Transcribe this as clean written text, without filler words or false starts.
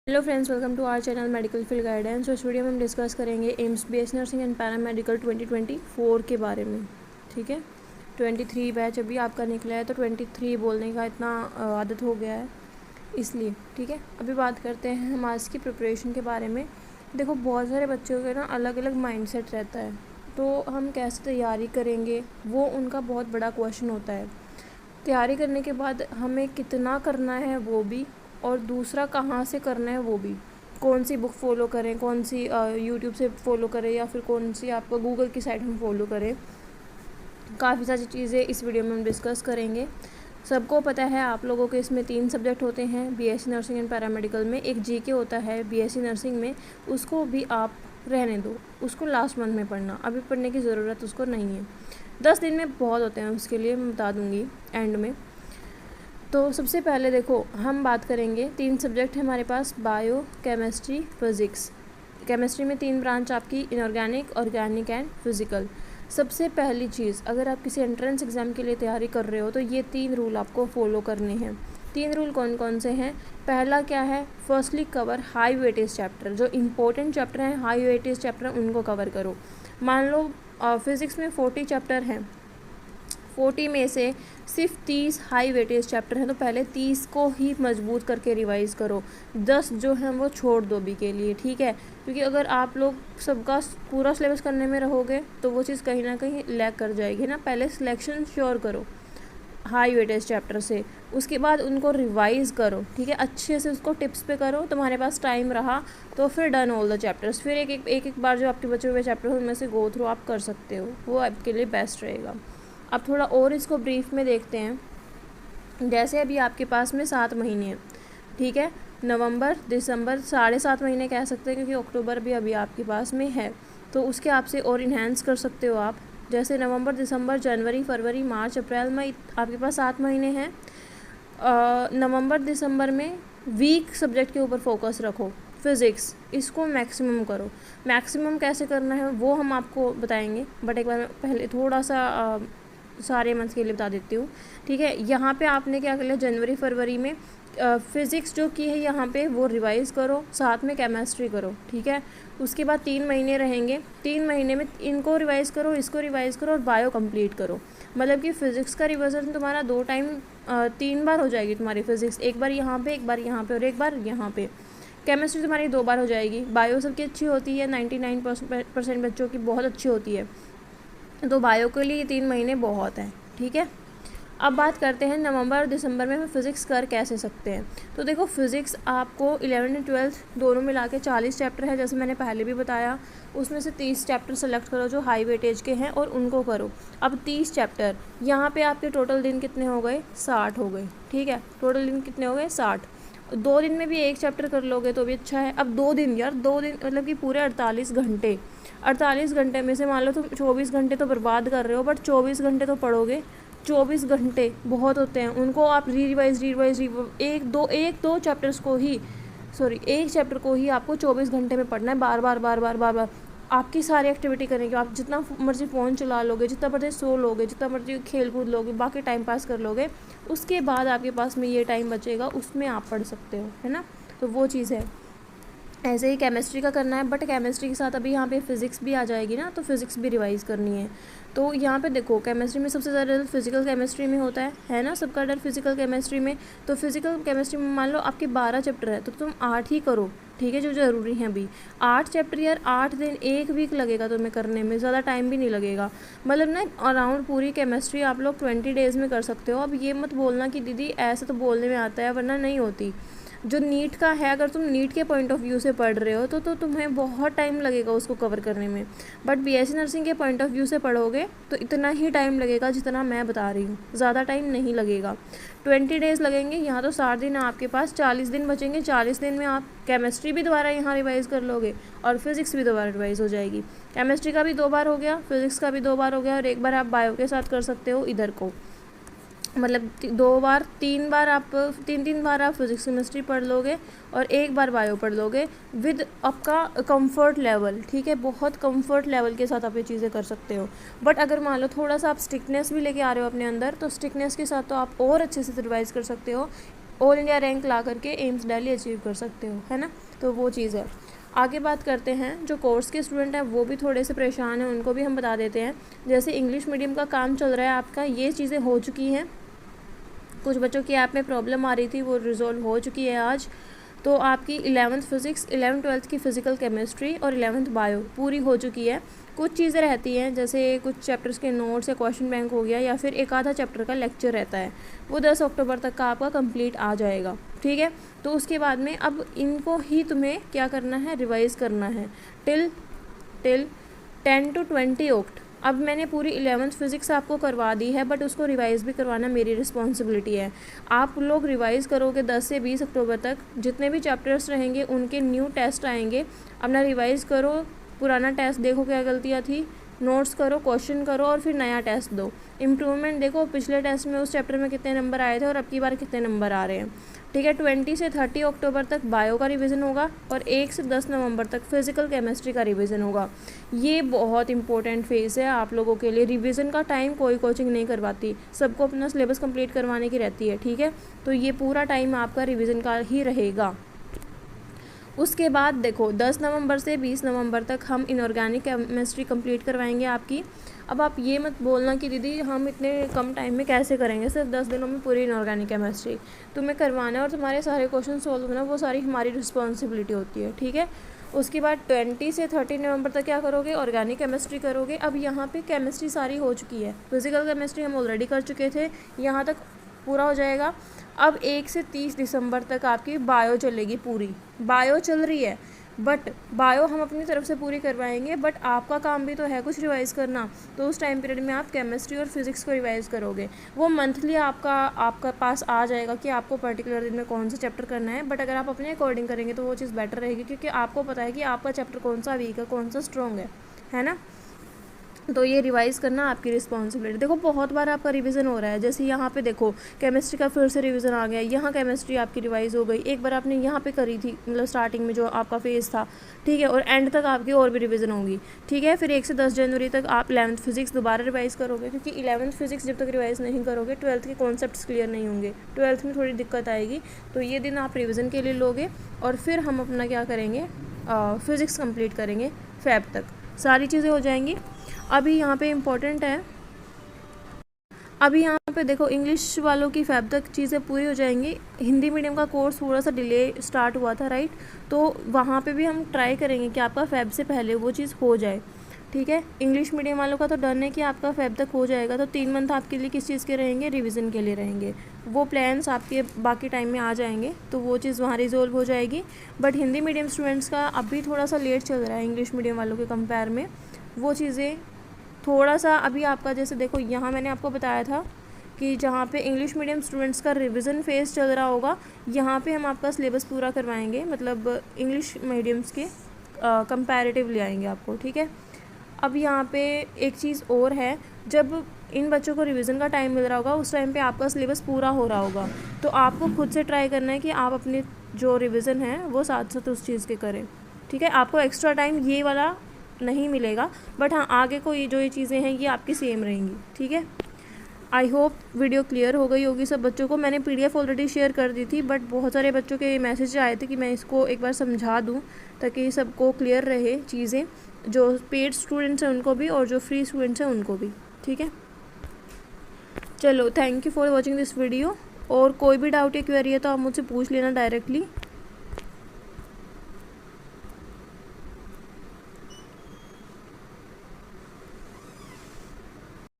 Hello friends, welcome to our channel medical field guidance. तो इस video में हम डिस्कस करेंगे AIIMS BSc nursing and paramedical 2024 के बारे में। ठीक है, 23 बैच अभी आपका निकला है, तो 23 बोलने का इतना आदत हो गया है इसलिए। ठीक है, अभी बात करते हैं हम आज की प्रिपरेशन के बारे में। देखो, बहुत सारे बच्चों के ना अलग अलग माइंडसेट रहता है, तो हम कैसे तैयारी करेंगे वो उनका बहुत बड़ा क्वेश्चन होता है। तैयारी करने के बाद हमें कितना करना है वो भी, और दूसरा कहाँ से करना है वो भी। कौन सी बुक फॉलो करें, कौन सी यूट्यूब से फॉलो करें, या फिर कौन सी आपको गूगल की साइट हम फॉलो करें। काफ़ी सारी चीज़ें इस वीडियो में हम डिस्कस करेंगे। सबको पता है आप लोगों के इसमें 3 सब्जेक्ट होते हैं बीएससी नर्सिंग एंड पैरामेडिकल में। एक जीके होता है बीएससी नर्सिंग में, उसको भी आप रहने दो, उसको लास्ट मंथ में पढ़ना, अभी पढ़ने की ज़रूरत उसको नहीं है। 10 दिन में बहुत होते हैं, उसके लिए मैं बता दूँगी एंड में। तो सबसे पहले देखो, हम बात करेंगे 3 सब्जेक्ट है हमारे पास, बायो, केमिस्ट्री, फिज़िक्स। केमिस्ट्री में 3 ब्रांच आपकी, इनऑर्गेनिक, ऑर्गेनिक एंड फिज़िकल। सबसे पहली चीज़, अगर आप किसी एंट्रेंस एग्ज़ाम के लिए तैयारी कर रहे हो तो ये 3 रूल आपको फॉलो करने हैं। 3 रूल कौन कौन से हैं? पहला क्या है? Firstly cover high weightage chapter. जो इंपॉर्टेंट चैप्टर हैं, हाई वेटेज चैप्टर, उनको कवर करो। मान लो फिज़िक्स में 40 चैप्टर हैं, 40 में से सिर्फ 30 हाई वेटेज चैप्टर हैं, तो पहले 30 को ही मजबूत करके रिवाइज़ करो। 10 जो हैं वो छोड़ दो अभी के लिए, ठीक है? क्योंकि अगर आप लोग सबका पूरा सिलेबस करने में रहोगे तो वो चीज़ कहीं ना कहीं लैग कर जाएगी ना। पहले सिलेक्शन श्योर करो हाई वेटेज चैप्टर से, उसके बाद उनको रिवाइज़ करो, ठीक है? अच्छे से उसको टिप्स पे करो। तुम्हारे पास टाइम रहा तो फिर डन ऑल द चैप्टर्स, फिर एक बार जो आपके बचे हुए चैप्टर उनमें से गो थ्रू आप कर सकते हो, वो आपके लिए बेस्ट रहेगा। अब थोड़ा और इसको ब्रीफ में देखते हैं। जैसे अभी आपके पास में 7 महीने हैं, ठीक है? नवंबर, दिसंबर, 7.5 महीने कह सकते हैं, क्योंकि अक्टूबर भी अभी आपके पास में है, तो उसके आपसे और इन्हेंस कर सकते हो आप। जैसे नवंबर, दिसंबर, जनवरी, फरवरी, मार्च, अप्रैल, मई, आपके पास 7 महीने हैं। नवंबर दिसंबर में वीक सब्जेक्ट के ऊपर फोकस रखो। फिज़िक्स, इसको मैक्सिमम करो। मैक्सिमम कैसे करना है वो हम आपको बताएंगे, बट एक बार मैं पहले थोड़ा सा सारे मंथ के लिए बता देती हूँ, ठीक है? यहाँ पे आपने क्या कर लिया, जनवरी फरवरी में फ़िज़िक्स जो की है यहाँ पे वो रिवाइज़ करो, साथ में केमिस्ट्री करो, ठीक है? उसके बाद 3 महीने रहेंगे, 3 महीने में इनको रिवाइज़ करो, इसको रिवाइज़ करो और बायो कंप्लीट करो। मतलब कि फ़िज़िक्स का रिविज़न तुम्हारा 2 टाइम 3 बार हो जाएगी तुम्हारी फ़िज़िक्स, एक बार यहाँ पे, एक बार यहाँ पे और एक बार यहाँ पे। केमिस्ट्री तुम्हारी 2 बार हो जाएगी। बायो सबकी अच्छी होती है, 99% बच्चों की बहुत अच्छी होती है, तो बायो के लिए 3 महीने बहुत हैं, ठीक है? अब बात करते हैं नवंबर और दिसंबर में हम फ़िज़िक्स कर कैसे सकते हैं। तो देखो, फ़िज़िक्स आपको 11th और 12th दोनों मिला के 40 चैप्टर है, जैसे मैंने पहले भी बताया। उसमें से 30 चैप्टर सेलेक्ट करो जो हाई वेटेज के हैं, और उनको करो। अब 30 चैप्टर, यहाँ पे आपके टोटल दिन कितने हो गए? 60 हो गए, ठीक है? टोटल दिन कितने हो गए? 60। 2 दिन में भी एक चैप्टर कर लोगे तो भी अच्छा है। अब 2 दिन, यार 2 दिन मतलब कि पूरे 48 घंटे। 48 घंटे में से मान लो तुम 24 घंटे तो बर्बाद कर रहे हो, बट 24 घंटे तो पढ़ोगे। 24 घंटे बहुत होते हैं, उनको आप रिवाइज एक दो चैप्टर्स को ही, एक चैप्टर को ही आपको 24 घंटे में पढ़ना है, बार बार बार बार बार बार। आपकी सारी एक्टिविटी करेंगे, आप जितना मर्जी फ़ोन चला लोगे, जितना मर्जी सो लोगे, जितना मर्जी खेल कूद लोगे, बाकी टाइम पास कर लोगे, उसके बाद आपके पास में ये टाइम बचेगा, उसमें आप पढ़ सकते हो, है ना? तो वो चीज़ है। ऐसे ही केमिस्ट्री का करना है, बट केमिस्ट्री के साथ अभी यहाँ पे फ़िज़िक्स भी आ जाएगी ना, तो फ़िज़िक्स भी रिवाइज़ करनी है। तो यहाँ पे देखो, केमिस्ट्री में सबसे ज़्यादा डर फिज़िकल केमिस्ट्री में होता है ना? सबका डर फिज़िकल केमिस्ट्री में। तो फिज़िकल केमिस्ट्री में मान लो आपके 12 चैप्टर है, तो तुम 8 ही करो, ठीक है? जो ज़रूरी है अभी 8 चैप्टर, यार 8 दिन, 1 वीक लगेगा तुम्हें करने में, ज़्यादा टाइम भी नहीं लगेगा। मतलब ना, अराउंड पूरी केमिस्ट्री आप लोग 20 डेज़ में कर सकते हो। अब ये मत बोलना कि दीदी ऐसे तो बोलने में आता है, वरना नहीं होती। जो नीट का है, अगर तुम नीट के पॉइंट ऑफ व्यू से पढ़ रहे हो तो तुम्हें बहुत टाइम लगेगा उसको कवर करने में। बट बीएससी नर्सिंग के पॉइंट ऑफ व्यू से पढ़ोगे तो इतना ही टाइम लगेगा जितना मैं बता रही हूँ, ज़्यादा टाइम नहीं लगेगा। 20 डेज़ लगेंगे, यहाँ तो 60 दिन आपके पास, 40 दिन बचेंगे। 40 दिन में आप केमिस्ट्री भी दोबारा यहाँ रिवाइज़ कर लोगे और फिज़िक्स भी दोबारा रिवाइज़ हो जाएगी। केमिस्ट्री का भी 2 बार हो गया, फिज़िक्स का भी 2 बार हो गया, और एक बार आप बायो के साथ कर सकते हो इधर को। मतलब 2 बार, 3 बार आप 3 बार आप फिज़िक्स केमिस्ट्री पढ़ लोगे और 1 बार बायो पढ़ लोगे विद आपका कंफर्ट लेवल, ठीक है? बहुत कंफर्ट लेवल के साथ आप ये चीज़ें कर सकते हो। बट अगर मान लो थोड़ा सा आप स्ट्रिक्टनेस भी लेके आ रहे हो अपने अंदर, तो स्ट्रिक्टनेस के साथ तो आप और अच्छे से रिवाइज़ कर सकते हो। ऑल इंडिया रैंक ला करके एम्स दिल्ली अचीव कर सकते हो, है ना। तो वो चीज़ है। आगे बात करते हैं, जो कोर्स के स्टूडेंट हैं वो भी थोड़े से परेशान हैं, उनको भी हम बता देते हैं। जैसे इंग्लिश मीडियम का काम चल रहा है आपका, ये चीज़ें हो चुकी हैं। कुछ बच्चों की ऐप में प्रॉब्लम आ रही थी, वो रिजॉल्व हो चुकी है आज। तो आपकी 11th फिज़िक्स, 11th 12th की फ़िज़िकल केमिस्ट्री और 11th बायो पूरी हो चुकी है। कुछ चीज़ें रहती हैं, जैसे कुछ चैप्टर्स के नोट्स या क्वेश्चन बैंक हो गया, या फिर एक आधा चैप्टर का लेक्चर रहता है, वो 10 अक्टूबर तक का आपका कंप्लीट आ जाएगा, ठीक है। तो उसके बाद में अब इनको ही तुम्हें क्या करना है, रिवाइज़ करना है टिल 10 to 20 ऑक्ट। अब मैंने पूरी 11th फिज़िक्स आपको करवा दी है, बट उसको रिवाइज़ भी करवाना मेरी रिस्पॉन्सिबिलिटी है। आप लोग रिवाइज़ करोगे 10 से 20 अक्टूबर तक, जितने भी चैप्टर्स रहेंगे उनके न्यू टेस्ट आएंगे, अपना रिवाइज़ करो, पुराना टेस्ट देखो क्या गलतियाँ थी, नोट्स करो, क्वेश्चन करो और फिर नया टेस्ट दो। इम्प्रूवमेंट देखो, पिछले टेस्ट में उस चैप्टर में कितने नंबर आए थे और अब की बार कितने नंबर आ रहे हैं, ठीक है। 20 से 30 अक्टूबर तक बायो का रिवीजन होगा और 1 से 10 नवंबर तक फिज़िकल केमिस्ट्री का रिवीजन होगा। ये बहुत इंपॉर्टेंट फेज़ है आप लोगों के लिए। रिवीजन का टाइम कोई कोचिंग नहीं करवाती, सबको अपना सिलेबस कंप्लीट करवाने की रहती है, ठीक है। तो ये पूरा टाइम आपका रिवीजन का ही रहेगा। उसके बाद देखो 10 नवंबर से 20 नवंबर तक हम इनऑर्गेनिक केमिस्ट्री कंप्लीट करवाएंगे आपकी। अब आप ये मत बोलना कि दीदी हम इतने कम टाइम में कैसे करेंगे, सिर्फ 10 दिनों में पूरी इनऑर्गेनिक केमिस्ट्री तुम्हें करवाना है और तुम्हारे सारे क्वेश्चन सॉल्व होना, वो सारी हमारी रिस्पॉन्सिबिलिटी होती है, ठीक है। उसके बाद 20 से 30 नवंबर तक क्या करोगे, ऑर्गेनिक केमिस्ट्री करोगे। अब यहाँ पे केमिस्ट्री सारी हो चुकी है, फिजिकल केमिस्ट्री हम ऑलरेडी कर चुके थे, यहाँ तक पूरा हो जाएगा। अब 1 से 30 दिसंबर तक आपकी बायो चलेगी, पूरी बायो चल रही है, बट बायो हम अपनी तरफ से पूरी करवाएंगे, बट आपका काम भी तो है कुछ रिवाइज़ करना। तो उस टाइम पीरियड में आप केमिस्ट्री और फिज़िक्स को रिवाइज़ करोगे, वो मंथली आपका पास आ जाएगा कि आपको पर्टिकुलर दिन में कौन सा चैप्टर करना है। बट अगर आप अपने अकॉर्डिंग करेंगे तो वो चीज़ बेटर रहेगी, क्योंकि आपको पता है कि आपका चैप्टर कौन सा वीक है, कौन सा स्ट्रॉन्ग है ना। तो ये रिवाइज़ करना आपकी रिस्पॉन्सिबिलिटी। देखो बहुत बार आपका रिवीजन हो रहा है, जैसे यहाँ पे देखो केमिस्ट्री का फिर से रिवीजन आ गया, यहाँ केमिस्ट्री आपकी रिवाइज हो गई। एक बार आपने यहाँ पे करी थी, मतलब स्टार्टिंग में जो आपका फेज़ था, ठीक है, और एंड तक आपकी और भी रिवीजन होगी, ठीक है। फिर 1 से 10 जनवरी तक आप 11th फिज़िक्स दोबारा रिवाइज़ करोगे, क्योंकि 11th फिज़िक्स जब तक रिवाइज़ नहीं करोगे 12th के कॉन्सेप्ट्स क्लियर नहीं होंगे, 12th में थोड़ी दिक्कत आएगी। तो ये दिन आप रिविज़न के लिए लोगे और फिर हम अपना क्या करेंगे, फ़िज़िक्स कंप्लीट करेंगे फ़ेब तक, सारी चीज़ें हो जाएंगी। अभी यहाँ पे इम्पोर्टेंट है, अभी यहाँ पे देखो इंग्लिश वालों की फ़ेब तक चीज़ें पूरी हो जाएंगी। हिंदी मीडियम का कोर्स थोड़ा सा डिले स्टार्ट हुआ था, राइट, तो वहाँ पे भी हम ट्राई करेंगे कि आपका फ़ेब से पहले वो चीज़ हो जाए, ठीक है। इंग्लिश मीडियम वालों का तो डन है कि आपका फ़ेब तक हो जाएगा। तो 3 मंथ आपके लिए किस चीज़ के रहेंगे, रिवीजन के लिए रहेंगे। वो प्लान्स आपके बाकी टाइम में आ जाएंगे, तो वो चीज़ वहाँ रिजोल्व हो जाएगी। बट हिंदी मीडियम स्टूडेंट्स का अभी थोड़ा सा लेट चल रहा है इंग्लिश मीडियम वालों के कंपेयर में, वो चीज़ें थोड़ा सा अभी आपका, जैसे देखो यहाँ मैंने आपको बताया था कि जहाँ पे इंग्लिश मीडियम स्टूडेंट्स का रिवीजन फेज़ चल रहा होगा, यहाँ पे हम आपका सिलेबस पूरा करवाएंगे, मतलब इंग्लिश मीडियम्स के कंपैरेटिव ले आएंगे आपको, ठीक है। अब यहाँ पे एक चीज़ और है, जब इन बच्चों को रिवीजन का टाइम मिल रहा होगा उस टाइम पे आपका सिलेबस पूरा हो रहा होगा, तो आपको खुद से ट्राई करना है कि आप अपने जो रिवीजन है वो साथ साथ उस चीज़ के करें, ठीक है। आपको एक्स्ट्रा टाइम ये वाला नहीं मिलेगा, बट हाँ आगे को ये चीज़ें हैं ये आपकी सेम रहेंगी, ठीक है। आई होप वीडियो क्लियर हो गई होगी सब बच्चों को। मैंने PDF ऑलरेडी शेयर कर दी थी, बट बहुत सारे बच्चों के मैसेज आए थे कि मैं इसको एक बार समझा दूं ताकि सबको क्लियर रहे चीज़ें, जो पेड स्टूडेंट्स हैं उनको भी और जो फ्री स्टूडेंट्स हैं उनको भी, ठीक है। चलो, thank you for watching this video. और कोई भी डाउट या क्वेरी है तो आप मुझसे पूछ लेना डायरेक्टली।